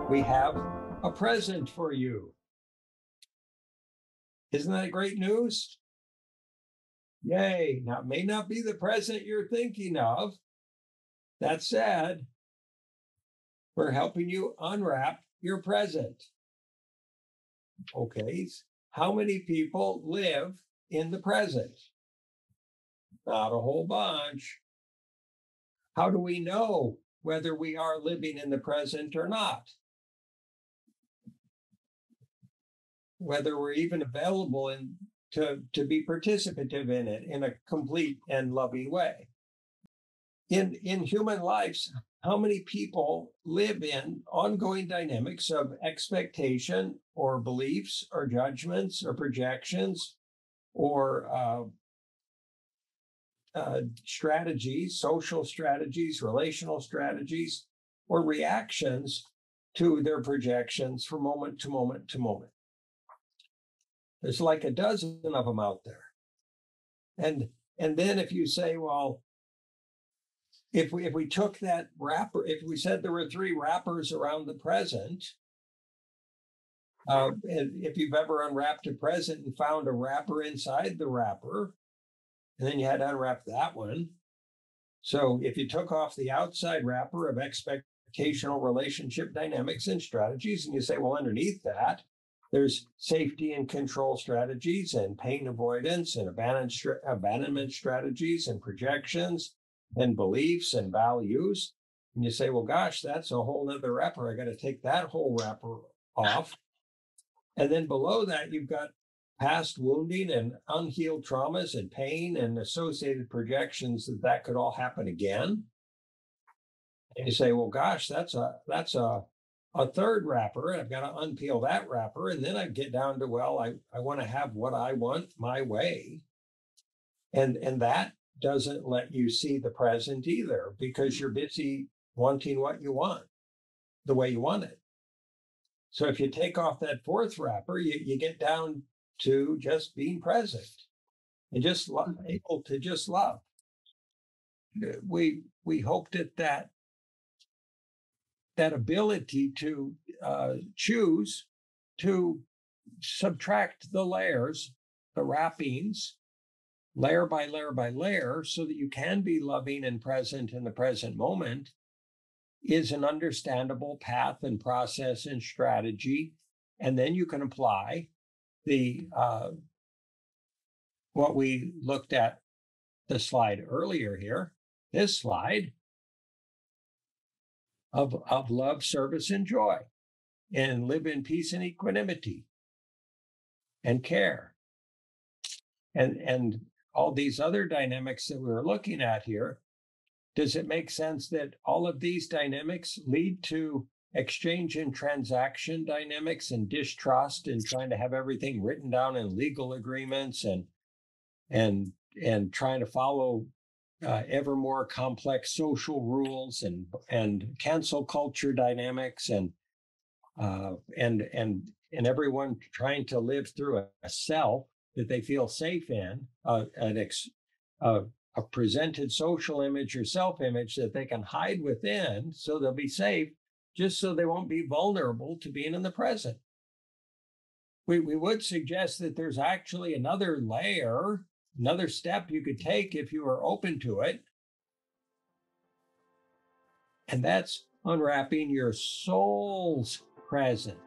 we have a present for you. Isn't that great news? Yay. Now, it may not be the present you're thinking of. That said, we're helping you unwrap your present. Okay. How many people live in the present? Not a whole bunch. How do we know whether we are living in the present or not? Whether we're even available to be participative in it in a complete and loving way. In human lives, how many people live in ongoing dynamics of expectation or beliefs or judgments or projections or strategies, social strategies, relational strategies, or reactions to their projections from moment to moment to moment? There's like a dozen of them out there. And then if you say, well, if we took that wrapper, if we said there were three wrappers around the present, and if you've ever unwrapped a present and found a wrapper inside the wrapper, and then you had to unwrap that one. So if you took off the outside wrapper of expectational relationship dynamics and strategies, and you say, well, underneath that, there's safety and control strategies and pain avoidance and abandonment strategies and projections and beliefs and values. And you say, well, gosh, that's a whole nother wrapper. I got to take that whole wrapper off. And then below that, you've got past wounding and unhealed traumas and pain and associated projections that could all happen again. And you say, well, gosh, that's a third wrapper, and I've got to unpeel that wrapper. And then I get down to, well, I want to have what I want my way. And that doesn't let you see the present either, because you're busy wanting what you want, the way you want it. So if you take off that fourth wrapper, you get down to just being present and just able to just love. We hoped that ability to choose to subtract the layers, the wrappings, layer by layer by layer, so that you can be loving and present in the present moment, is an understandable path and process and strategy. And then you can apply the what we looked at the slide earlier here, this slide, of love, service, and joy, and live in peace and equanimity and care. And all these other dynamics that we were looking at here, does it make sense that all of these dynamics lead to exchange and transaction dynamics and distrust and trying to have everything written down in legal agreements and trying to follow ever more complex social rules and cancel culture dynamics and everyone trying to live through a self that they feel safe in, a presented social image or self-image that they can hide within so they'll be safe, just so they won't be vulnerable to being in the present? We would suggest that there's actually another layer, another step you could take if you are open to it. And that's unwrapping your soul's present.